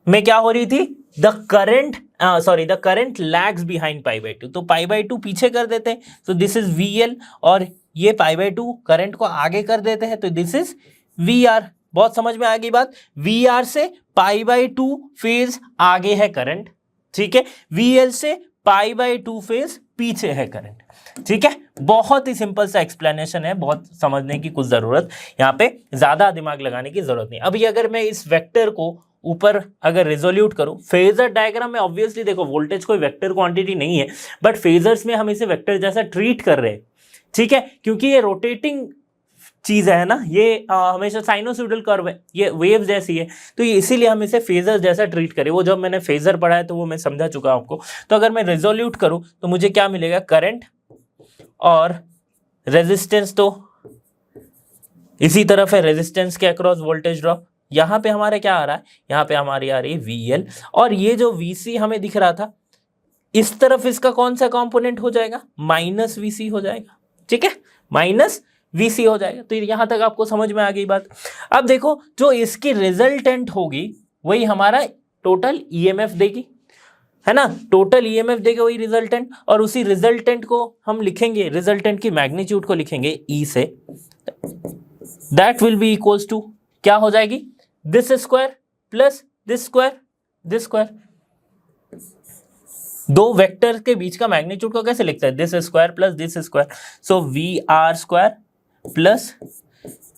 में क्या हो रही थी, द करंट लैग्स बिहाइंड π/2, तो π/2 पीछे कर देते हैं, तो दिस इज VL, और ये π/2 करंट को आगे कर देते हैं, तो दिस इज VR। बहुत समझ में आ गई बात, VR से π/2 फेज आगे है करंट, ठीक है, VL से π/2 फेज पीछे है करंट, ठीक है। बहुत ही सिंपल सा एक्सप्लेनेशन है, बहुत समझने की कुछ जरूरत, यहाँ पे ज्यादा दिमाग लगाने की जरूरत नहीं। अब ये अगर मैं इस वेक्टर को ऊपर अगर रिजोल्यूट करूं, फेजर डायग्राम में ऑब्वियसली देखो वोल्टेज कोई वेक्टर क्वांटिटी नहीं है, बट फेजर्स में हम इसे वेक्टर जैसा ट्रीट कर रहे हैं, ठीक है, क्योंकि ये रोटेटिंग चीज है ना, ये हमेशा साइनोसॉइडल कर्व है, ये वेव जैसी है, तो ये इसीलिए हम इसे फेजर जैसा ट्रीट करें। वो जब मैंने फेजर पढ़ा है तो वो मैं समझा चुका हूं आपको। तो अगर मैं रिजोल्यूट करूं तो मुझे क्या मिलेगा, करंट और रेजिस्टेंस तो इसी तरफ है, रेजिस्टेंस के अक्रॉस वोल्टेज ड्रॉप, यहां पे हमारे क्या आ रहा है, यहां पे हमारी आ रही है VL, और ये जो VC हमें दिख रहा था, इस तरफ इसका कौन सा कंपोनेंट हो जाएगा, -VC हो जाएगा, ठीक है, -VC हो जाएगा। तो यहां तक आपको समझ में आ गई बात। अब देखो जो इसकी रिजल्टेंट होगी वही हमारा टोटल EMF देगी, है ना, टोटल EMF देगा वही रिजल्टेंट, और उसी रिजल्टेंट को हम लिखेंगे, रिजल्टेंट की मैग्नीट्यूड को लिखेंगे E से, that will be equals to क्या हो जाएगी, this square plus this square, this square. दो वेक्टर के बीच का मैग्नीट्यूड को कैसे लिखते हैं, this square plus this square, so VR square plus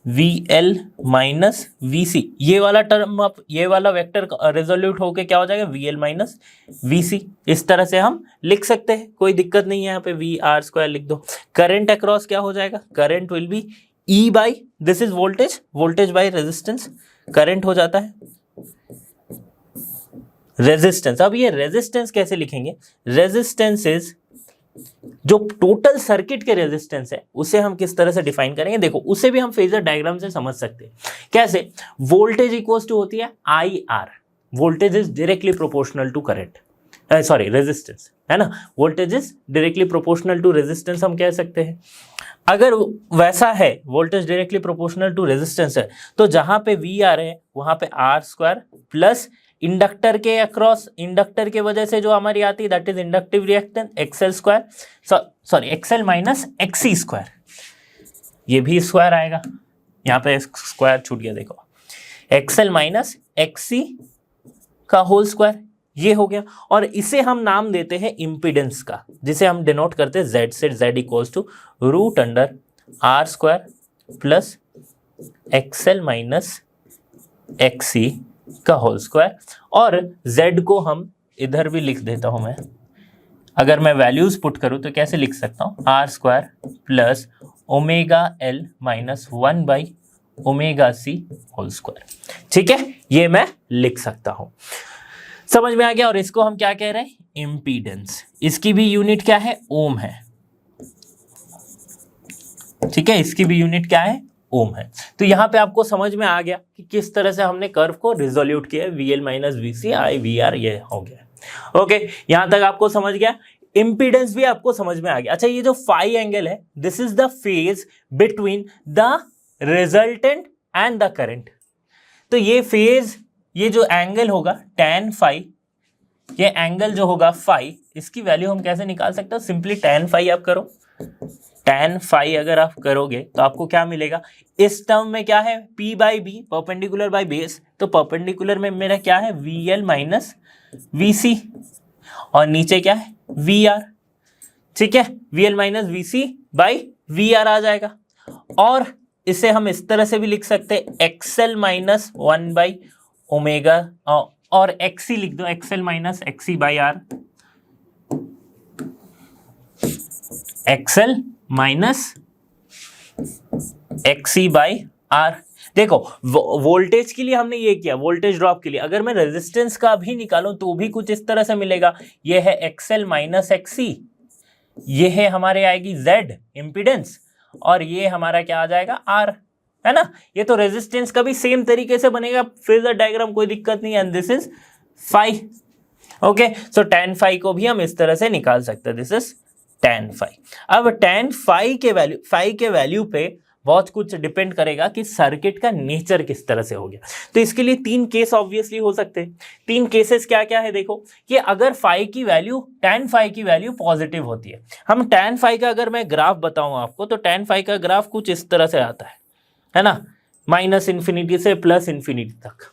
VL minus VC, ये वाला टर्म अब ये वाला वेक्टर रिजोल्यूट होके क्या हो जाएगा, VL माइनस VC। इस तरह से हम लिख सकते हैं, कोई दिक्कत नहीं है, यहाँ पे VR स्क्वायर लिख दो। करंट अक्रॉस क्या हो जाएगा, current will be E by, this is voltage, voltage by resistance, current हो जाता है रेजिस्टेंस। अब ये रेजिस्टेंस कैसे लिखेंगे, रेजिस्टेंस इज जो टोटल सर्किट के रेजिस्टेंस है उसे हम किस तरह से डिफाइन करेंगे, देखो उसे भी हम फेजर डायग्राम से समझ सकते हैं। कैसे, वोल्टेज इक्वल्स टू होती है IR, voltage is directly proportional to current, sorry resistance, है ना, voltage is directly proportional to resistance हम कह सकते हैं। अगर वैसा है, voltage directly proportional to resistance है, तो जहां पे VR है वहां पे R स्क्वायर प्लस इंडक्टर के अक्रॉस, इंडक्टर के वजह से जो हमारी आती है that is inductive reactance XL square, sorry XL minus XC square, ये भी स्क्वायर आएगा, यहाँ पे स्क्वायर छूट गया देखो, XL माइनस XC का होल स्क्वायर, ये हो गया। और इसे हम नाम देते हैं इम्पीडेंस का, जिसे हम डिनोट करते हैं Z से, Z equals to √R square plus XL minus XC का होल स्क्वायर, और Z को हम इधर भी लिख देता हूं मैं, अगर मैं वैल्यूज पुट करूं तो कैसे लिख सकता हूं, R square plus ω/L minus 1/ωc whole square, ठीक है, ये मैं लिख सकता हूं, समझ में आ गया। और इसको हम क्या कह रहे हैं, इम्पीडेंस, इसकी भी यूनिट क्या है, ओम है, ठीक है, इसकी भी यूनिट क्या है, ओम है। तो यहां पे आपको समझ में आ गया कि किस तरह से हमने कर्व को रिजोल्यूट किया, VL माइनस VC IVR, ये हो गया, ओके, यहां तक आपको समझ गया। इंपीडेंस भी आपको समझ में आ गया। अच्छा, ये जो फाई एंगल है, this is the phase between the resultant and the current. तो ये फेज, ये जो एंगल होगा tan फाई, ये एंगल जो होगा फाई, इसकी वैल्यू हम कैसे निकाल सकते हो, सिंपली tan फाई आप करो, tan phi अगर आप करोगे तो आपको क्या मिलेगा, इस टर्म में क्या है P by B perpendicular by base, तो परपेंडिकुलर में मेरा क्या है VL माइनस VC और नीचे क्या है VR, ठीक है, VL minus VC by VR आ जाएगा। और इसे हम इस तरह से भी लिख सकते हैं XL माइनस 1 बाई ओमेगा और XC लिख दो, XL minus XC by R, XL minus XC by R। देखो वोल्टेज के लिए हमने ये किया, वोल्टेज ड्रॉप के लिए अगर मैं रेजिस्टेंस का भी निकालूं तो भी कुछ इस तरह से मिलेगा, ये है XL माइनस XC, ये है हमारे आएगी Z इम्पीडेंस और ये हमारा क्या आ जाएगा R, है ना। ये तो रेजिस्टेंस का भी सेम तरीके से बनेगा, फेजर डायग्राम, कोई दिक्कत नहीं है। And this is phi, okay. So tan phi को भी हम इस तरह से निकाल सकते हैं, दिस इज tan फाई। अब tan फाई के वैल्यू पे बहुत कुछ डिपेंड करेगा कि सर्किट का नेचर किस तरह से हो गया। तो इसके लिए 3 केस ऑब्वियसली हो सकते हैं। 3 केसेस क्या क्या है देखो, कि अगर फाई की वैल्यू tan फाई की वैल्यू पॉजिटिव होती है, हम tan फाई का अगर मैं ग्राफ बताऊं आपको तो tan फाई का ग्राफ कुछ इस तरह से आता है ना, माइनस इन्फिनिटी से प्लस इन्फिनिटी तक,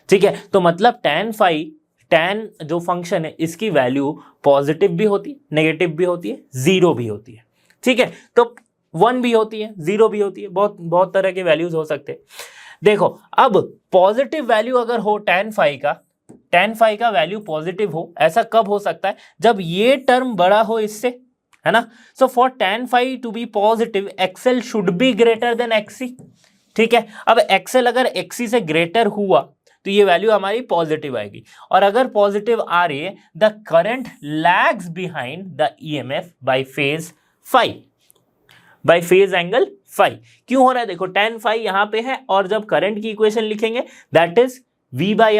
ठीक है। तो मतलब tan जो फंक्शन है इसकी वैल्यू पॉजिटिव भी होती है, नेगेटिव भी होती है, 0 भी होती है, ठीक है। तो 1 भी होती है, 0 भी होती है, बहुत तरह के वैल्यूज हो सकते हैं। देखो अब पॉजिटिव वैल्यू अगर हो tan फाई का वैल्यू पॉजिटिव हो, ऐसा कब हो सकता है, जब ये टर्म बड़ा हो इससे, है ना। So for tan phi to be positive XL should be greater than XC, ठीक है। अब XL अगर XC से ग्रेटर हुआ तो ये वैल्यू हमारी पॉजिटिव आएगी, और अगर पॉजिटिव आ रही है the current lags behind the EMF by phase phi, by phase angle phi. क्यों हो रहा है, देखो tan फाई यहां पे है और जब करंट की इक्वेशन लिखेंगे that is V by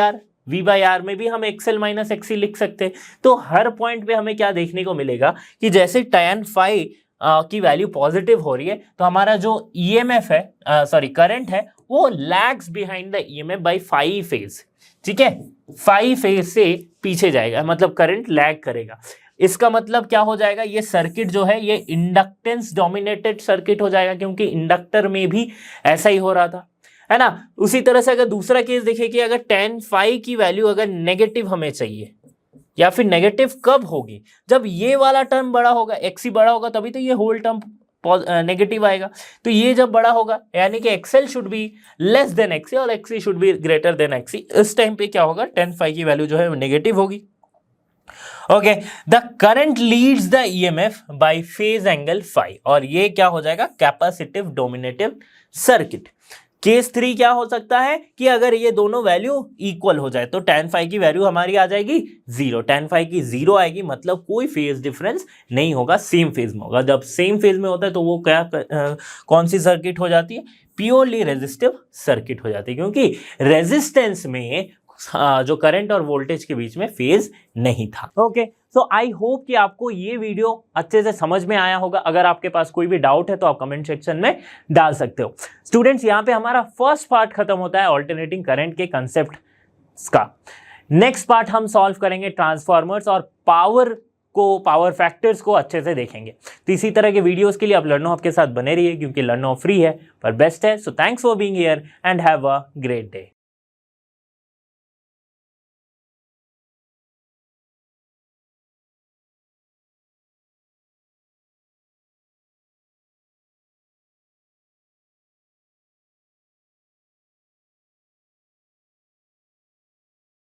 R में भी हम XL माइनस XC लिख सकते हैं। तो हर पॉइंट पे हमें क्या देखने को मिलेगा कि जैसे tan फाई की वैल्यू पॉजिटिव हो रही है तो हमारा जो EMF है, करंट है, वो lags behind the EMF by phi phase, ठीक है। फाई फेज से पीछे जाएगा, मतलब करंट लैग करेगा। इसका मतलब क्या हो जाएगा, ये सर्किट जो है ये इंडक्टेंस डोमिनेटेड सर्किट हो जाएगा, क्योंकि इंडक्टर में भी ऐसा ही हो रहा था, है ना। उसी तरह से अगर दूसरा केस देखें कि अगर tan फाई की वैल्यू अगर नेगेटिव हमें चाहिए, या फिर नेगेटिव कब होगी, जब ये वाला टर्म बड़ा होगा, XC बड़ा होगा, तभी तो ये होल टर्म नेगेटिव आएगा। तो ये जब बड़ा होगा यानी कि XL should be less than XC और XC should be greater than XC, इस टाइम पे क्या होगा, tan फाई की वैल्यू जो है नेगेटिव होगी, okay. The current leads the EMF by phase angle phi, और ये क्या हो जाएगा, कैपेसिटिव डोमिनेटिव सर्किट। केस 3 क्या हो सकता है कि अगर ये दोनों वैल्यू इक्वल हो जाए तो tan फाई की वैल्यू हमारी आ जाएगी 0, tan फाई की 0 आएगी, मतलब कोई फेज डिफरेंस नहीं होगा, सेम फेज में होगा। जब सेम फेज में होता है तो वो क्या कौन सी सर्किट हो जाती है, प्योरली रेजिस्टिव सर्किट हो जाती है, क्योंकि रेजिस्टेंस में जो करंट और वोल्टेज के बीच में फेज नहीं था, ओके। सो आई होप कि आपको ये वीडियो अच्छे से समझ में आया होगा। अगर आपके पास कोई भी डाउट है तो आप कमेंट सेक्शन में डाल सकते हो। स्टूडेंट्स, यहाँ पे हमारा फर्स्ट पार्ट खत्म होता है ऑल्टरनेटिंग करंट के कंसेप्ट का। नेक्स्ट पार्ट हम सॉल्व करेंगे ट्रांसफॉर्मर्स और पावर फैक्टर्स को अच्छे से देखेंगे। तो इसी तरह के वीडियोस के लिए आप लर्नो हब के साथ बने रहिए, क्योंकि लर्नो फ्री है पर बेस्ट है। So thanks for being here and have a great day.